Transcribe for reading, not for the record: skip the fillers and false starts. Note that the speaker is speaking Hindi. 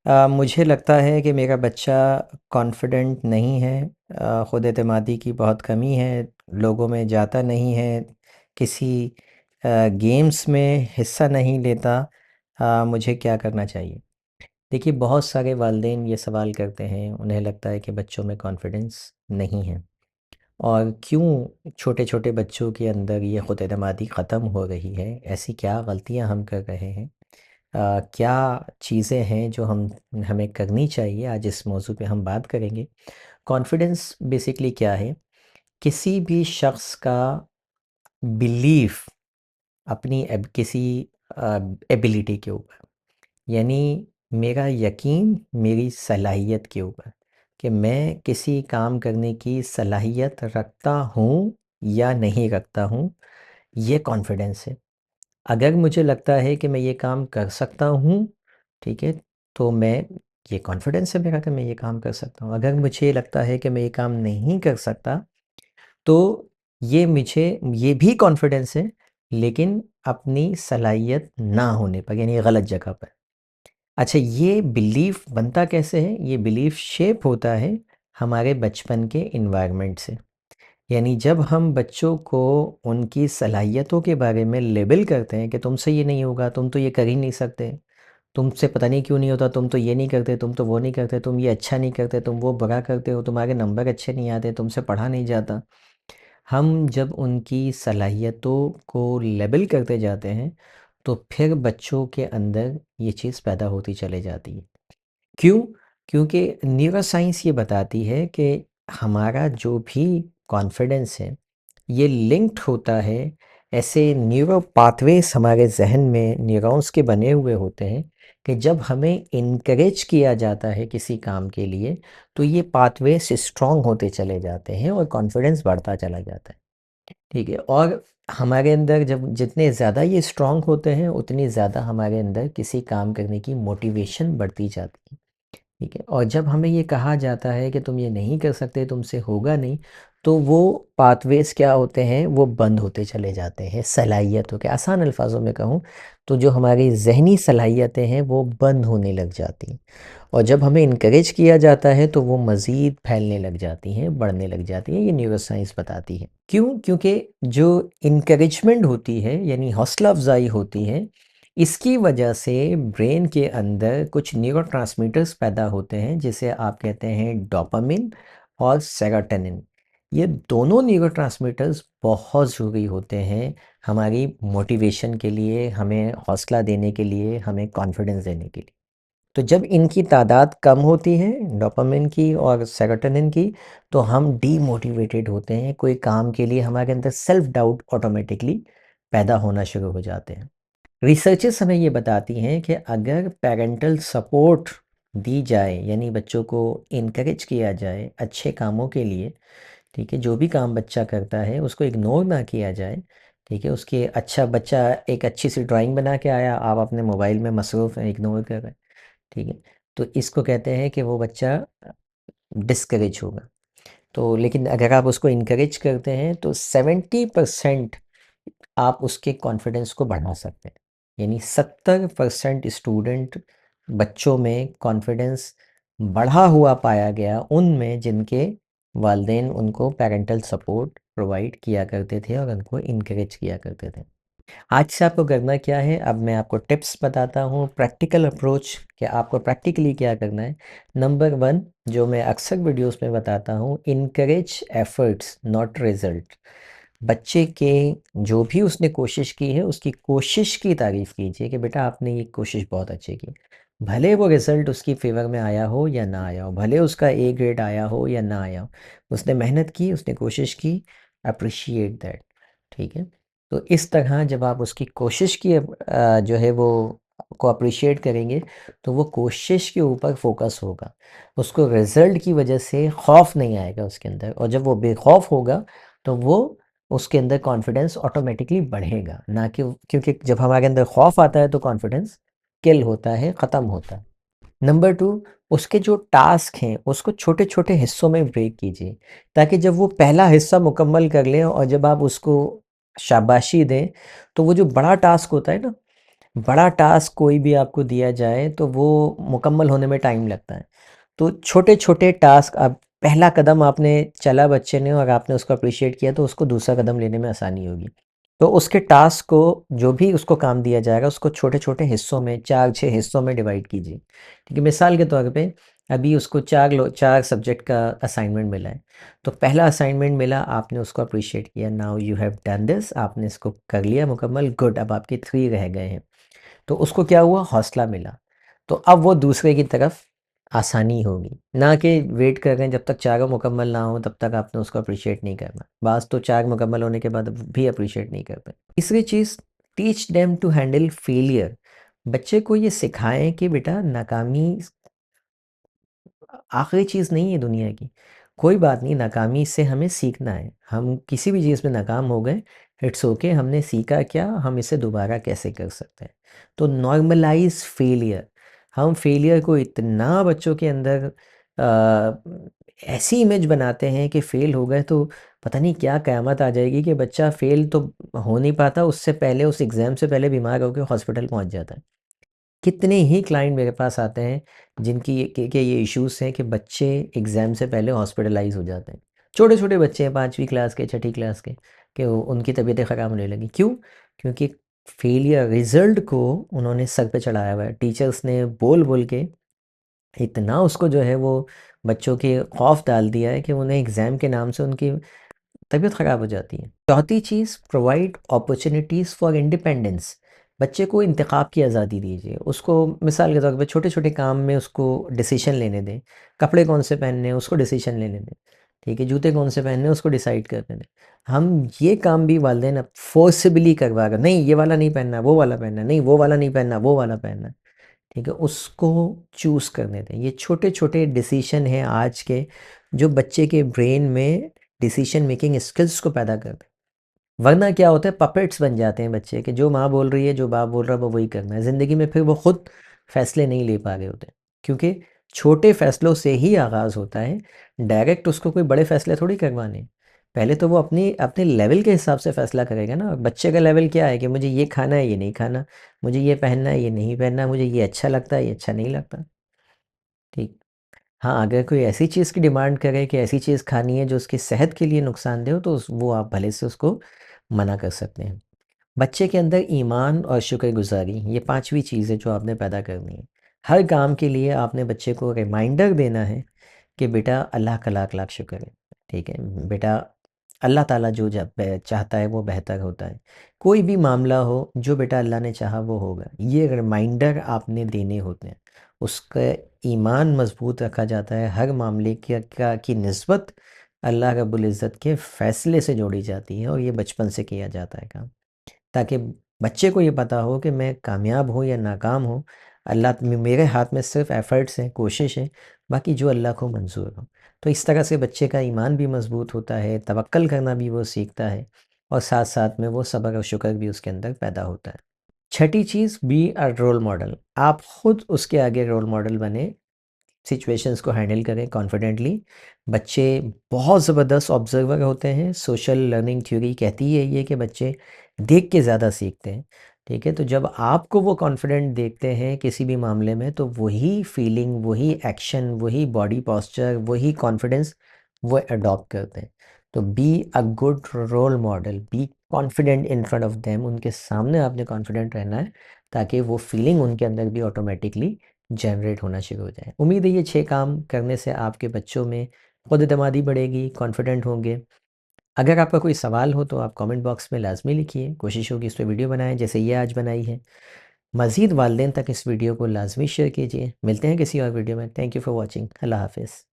मुझे लगता है कि मेरा बच्चा कॉन्फिडेंट नहीं है। ख़ुद एतमादी की बहुत कमी है, लोगों में जाता नहीं है, किसी गेम्स में हिस्सा नहीं लेता। मुझे क्या करना चाहिए? देखिए, बहुत सारे वालिदैन ये सवाल करते हैं, उन्हें लगता है कि बच्चों में कॉन्फिडेंस नहीं है। और क्यों छोटे-छोटे बच्चों के अंदर ये ख़ुद एतमादी ख़त्म हो रही है? ऐसी क्या गलतियाँ हम कर रहे हैं? क्या चीज़ें हैं जो हमें करनी चाहिए? आज इस मौज़ू पे हम बात करेंगे। कॉन्फिडेंस बेसिकली क्या है? किसी भी शख़्स का बिलीफ़ अपनी किसी एबिलिटी के ऊपर, यानी मेरा यकीन मेरी सलाहियत के ऊपर, कि मैं किसी काम करने की सलाहियत रखता हूँ या नहीं रखता हूँ, ये कॉन्फिडेंस है। अगर मुझे लगता है कि मैं ये काम कर सकता हूँ, ठीक है, तो मैं ये कॉन्फिडेंस है मेरा कि मैं ये काम कर सकता हूँ। अगर मुझे लगता है कि मैं ये काम नहीं कर सकता, तो ये भी कॉन्फिडेंस है, लेकिन अपनी सलाहियत ना होने पर, यानी गलत जगह पर। अच्छा, ये बिलीफ बनता कैसे है? ये बिलीफ शेप होता है हमारे बचपन के एनवायरनमेंट से। यानी जब हम बच्चों को उनकी सलाहियतों के बारे में लेबल करते हैं कि तुमसे ये नहीं होगा, तुम तो ये कर ही नहीं सकते, तुमसे पता नहीं क्यों नहीं होता, तुम तो ये नहीं करते, तुम तो वो नहीं करते, तुम ये अच्छा नहीं करते, तुम वो बुरा करते हो, तुम्हारे नंबर अच्छे नहीं आते, तुमसे पढ़ा नहीं जाता। हम जब उनकी सलाहियतों को लेबल करते जाते हैं, तो फिर बच्चों के अंदर ये चीज़ पैदा होती चली जाती है। क्यों? क्योंकि न्यूरोसाइंस ये बताती है कि हमारा जो भी कॉन्फिडेंस है, ये लिंक्ड होता है, ऐसे न्यूरो पाथवेज़ हमारे ज़हन में न्यूरॉन्स के बने हुए होते हैं कि जब हमें इनकरेज किया जाता है किसी काम के लिए, तो ये पाथवेज़ स्ट्रॉन्ग होते चले जाते हैं और कॉन्फिडेंस बढ़ता चला जाता है। ठीक है? और हमारे अंदर जब जितने ज़्यादा ये स्ट्रॉन्ग होते हैं, उतनी ज़्यादा हमारे अंदर किसी काम करने की मोटिवेशन बढ़ती जाती है। ठीक है? और जब हमें ये कहा जाता है कि तुम ये नहीं कर सकते, तुमसे होगा नहीं, तो वो पाथवेज़ क्या होते हैं, वो बंद होते चले जाते हैं सलाहियतों के। आसान अल्फाज़ों में कहूँ, तो जो हमारी ज़हनी सलाहियतें हैं, वो बंद होने लग जाती हैं। और जब हमें इनकरेज किया जाता है, तो वो मज़ीद फैलने लग जाती हैं, बढ़ने लग जाती हैं। ये न्यूरोसाइंस बताती है। क्यों? क्योंकि जो इनकरेजमेंट होती है, यानी हौसला अफ़ज़ाई होती है, इसकी वजह से ब्रेन के अंदर कुछ न्यूरोट्रांसमीटर्स पैदा होते हैं, जिसे आप कहते हैं डोपामिन और सेरोटोनिन। ये दोनों न्यूरोट्रांसमीटर्स बहुत ज़रूरी होते हैं हमारी मोटिवेशन के लिए, हमें हौसला देने के लिए, हमें कॉन्फिडेंस देने के लिए। तो जब इनकी तादाद कम होती है, डोपामिन की और सेरोटोनिन की, तो हम डीमोटिवेटेड होते हैं। कोई काम के लिए हमारे अंदर सेल्फ डाउट ऑटोमेटिकली पैदा होना शुरू हो जाते हैं। रिसर्चेस हमें ये बताती हैं कि अगर पेरेंटल सपोर्ट दी जाए, यानी बच्चों को इनकरेज किया जाए अच्छे कामों के लिए, ठीक है, जो भी काम बच्चा करता है उसको इग्नोर ना किया जाए, ठीक है, उसके अच्छा बच्चा एक अच्छी सी ड्राइंग बना के आया, आप अपने मोबाइल में मसरूफ़ हैं, इग्नोर कर रहे हैं, ठीक है, तो इसको कहते हैं कि वो बच्चा डिस्करेज होगा। तो लेकिन अगर आप उसको इनकरेज करते हैं, तो 70% आप उसके कॉन्फिडेंस को बढ़ा सकते हैं। यानी 70% स्टूडेंट बच्चों में कॉन्फिडेंस बढ़ा हुआ पाया गया उनमें जिनके वालिदैन उनको पैरेंटल सपोर्ट प्रोवाइड किया करते थे और उनको इनकरेज किया करते थे। आज से आपको करना क्या है, अब मैं आपको टिप्स बताता हूँ, प्रैक्टिकल अप्रोच कि आपको प्रैक्टिकली क्या करना है। नंबर 1, जो मैं अक्सर वीडियोस में बताता हूँ, इनकरेज एफर्ट्स नॉट रिजल्ट। बच्चे के जो भी उसने कोशिश की है, उसकी कोशिश की तारीफ़ कीजिए कि बेटा आपने ये कोशिश बहुत अच्छी की। भले वो रिज़ल्ट उसकी फ़ेवर में आया हो या ना आया हो, भले उसका ए ग्रेड आया हो या ना आया हो, उसने मेहनत की, उसने कोशिश की, एप्रिशिएट दैट, ठीक है? तो इस तरह जब आप उसकी कोशिश की जो है वो को अप्रिशिएट करेंगे, तो वो कोशिश के ऊपर फ़ोकस होगा। उसको रिज़ल्ट की वजह से खौफ़ नहीं आएगा उसके अंदर, और जब वो बेखौफ़ होगा, तो वो उसके अंदर कॉन्फिडेंस ऑटोमेटिकली बढ़ेगा, ना कि क्योंकि जब हमारे अंदर खौफ आता है तो कॉन्फिडेंस किल होता है, ख़त्म होता है। नंबर 2, उसके जो टास्क हैं उसको छोटे-छोटे हिस्सों में ब्रेक कीजिए, ताकि जब वो पहला हिस्सा मुकम्मल कर ले और जब आप उसको शाबाशी दें, तो वो जो बड़ा टास्क होता है ना, बड़ा टास्क कोई भी आपको दिया जाए तो वो मुकम्मल होने में टाइम लगता है। तो छोटे-छोटे टास्क, अब पहला कदम आपने चला बच्चे ने और आपने उसको अप्रिशिएट किया, तो उसको दूसरा कदम लेने में आसानी होगी। तो उसके टास्क को, जो भी उसको काम दिया जाएगा, उसको छोटे-छोटे हिस्सों में, 4-6 हिस्सों में डिवाइड कीजिए। ठीक है? मिसाल के तौर पे अभी उसको 4 सब्जेक्ट का असाइनमेंट मिला है। तो पहला असाइनमेंट मिला, आपने उसको अप्रिशिएट किया, now you have done this, आपने इसको कर लिया मुकम्मल, गुड, अब आपके 3 रह गए हैं। तो उसको क्या हुआ, हौसला मिला। तो अब वो दूसरे की तरफ आसानी होगी, ना कि वेट कर रहे हैं जब तक चारों मुकम्मल ना हो तब तक आपने उसको अप्रिशिएट नहीं करना। बाज़ तो 4 मुकम्मल होने के बाद भी अप्रिशिएट नहीं करते। तीसरी चीज़, teach them to handle failure. बच्चे को ये सिखाएं कि बेटा नाकामी आखिरी चीज़ नहीं है दुनिया की। कोई बात नहीं, नाकामी से हमें सीखना है। हम किसी भी चीज़ में नाकाम हो गए, इट्स ओके, हमने सीखा क्या, हम इसे दोबारा कैसे कर सकते हैं। तो नॉर्मलाइज़ फेलियर, हम फेलियर को इतना बच्चों के अंदर ऐसी इमेज बनाते हैं कि फ़ेल हो गए तो पता नहीं क्या क़यामत आ जाएगी, कि बच्चा फ़ेल तो हो नहीं पाता, उससे पहले, उस एग्ज़ाम से पहले बीमार होके हॉस्पिटल पहुँच जाता है। कितने ही क्लाइंट मेरे पास आते हैं जिनकी के ये इश्यूज़ हैं कि बच्चे एग्ज़ाम से पहले हॉस्पिटलाइज़ हो जाते हैं। छोटे-छोटे बच्चे हैं, 5वीं क्लास के, छठी क्लास के, कि उनकी तबीयतें ख़राब होने लगी। क्यों? क्योंकि फेलियर, रिज़ल्ट को उन्होंने सर पे चढ़ाया हुआ है। टीचर्स ने बोल-बोल के इतना उसको जो है वो बच्चों के खौफ़ डाल दिया है कि उन्हें एग्ज़ाम के नाम से उनकी तबीयत ख़राब हो जाती है। चौथी चीज़, प्रोवाइड अपॉर्च्युनिटीज़ फॉर इंडिपेंडेंस। बच्चे को इंतखाब की आज़ादी दीजिए। उसको मिसाल के तौर पे छोटे-छोटे काम में उसको डिसीज़न लेने दें। कपड़े कौन से पहनने हैं, उसको डिसीज़न लेने दें। ठीक है? जूते कौन से पहनने हैं, उसको डिसाइड करने दें। हम ये काम भी वालिदैन अब फ़ोर्सिबली करवा कर, नहीं ये वाला नहीं पहनना, वो वाला पहनना है, नहीं वो वाला नहीं पहनना, वो वाला पहनना है। ठीक है? उसको चूज़ करने दें। ये छोटे-छोटे डिसीज़न हैं आज के, जो बच्चे के ब्रेन में डिसीज़न मेकिंग स्किल्स को पैदा करते हैं। वरना क्या होता है, पपेट्स बन जाते हैं बच्चे के, जो माँ बोल रही है, जो बाप बोल रहा है, वो वही करना है। ज़िंदगी में फिर वो खुद फ़ैसले नहीं ले पा रहे होते, क्योंकि छोटे फ़ैसलों से ही आगाज़ होता है। डायरेक्ट उसको कोई बड़े फ़ैसले थोड़ी करवाने हैं। पहले तो वो अपनी अपने लेवल के हिसाब से फ़ैसला करेगा ना। बच्चे का लेवल क्या है कि मुझे ये खाना है, ये नहीं खाना, मुझे ये पहनना है, ये नहीं पहनना, मुझे ये अच्छा लगता है, ये अच्छा नहीं लगता। ठीक। हाँ, अगर कोई ऐसी चीज़ की डिमांड करे कि ऐसी चीज़ खानी है जो उसकी सेहत के लिए नुकसानदेह हो, तो वो आप भले से उसको मना कर सकते हैं। बच्चे के अंदर ईमान और शुक्रगुज़ारी, ये 5वीं चीज़ है जो आपने पैदा करनी है। हर काम के लिए आपने बच्चे को रिमाइंडर देना है कि बेटा अल्लाह का लाख-लाख शुक्र है। ठीक है? बेटा अल्लाह ताला जो चाहता है वो बेहतर होता है। कोई भी मामला हो, जो बेटा अल्लाह ने चाहा वो होगा। ये रिमाइंडर आपने देने होते हैं। उसका ईमान मज़बूत रखा जाता है। हर मामले की निस्बत अल्लाह रब्बुल इज़्ज़त के फ़ैसले से जोड़ी जाती है, और ये बचपन से किया जाता है काम। ताकि बच्चे को ये पता हो कि मैं कामयाब हूँ या नाकाम हूँ, अल्लाह मेरे हाथ में सिर्फ़ एफ़र्ट्स हैं, कोशिश है, बाकी जो अल्लाह को मंज़ूर हो। तो इस तरह से बच्चे का ईमान भी मज़बूत होता है, तवक्कल करना भी वो सीखता है, और साथ-साथ में वो सब्र और शुक्र भी उसके अंदर पैदा होता है। छठी चीज़, बी अ रोल मॉडल। आप खुद उसके आगे रोल मॉडल बने, सिचुएशंस को हैंडल करें कॉन्फिडेंटली। बच्चे बहुत ज़बरदस्त ऑब्ज़र्वर होते हैं। सोशल लर्निंग थ्योरी कहती है ये कि बच्चे देख के ज़्यादा सीखते हैं। ठीक है? तो जब आपको वो कॉन्फिडेंट देखते हैं किसी भी मामले में, तो वही फीलिंग, वही एक्शन, वही बॉडी पोस्चर, वही कॉन्फिडेंस वो अडॉप्ट करते हैं। तो be a good role model, be confident in front of them. उनके सामने आपने कॉन्फिडेंट रहना है, ताकि वो फीलिंग उनके अंदर भी ऑटोमेटिकली जनरेट होना शुरू हो जाए। उम्मीद है ये 6 काम करने से आपके बच्चों में खुद एतमादी बढ़ेगी, कॉन्फिडेंट होंगे। अगर आपका कोई सवाल हो तो आप कमेंट बॉक्स में लाज़मी लिखिए, कोशिश होगी इस पे वीडियो बनाएँ जैसे ये आज बनाई है। मज़ीद वालिदैन तक इस वीडियो को लाज़मी शेयर कीजिए। मिलते हैं किसी और वीडियो में। Thank you for watching. Allah हाफ़िज़।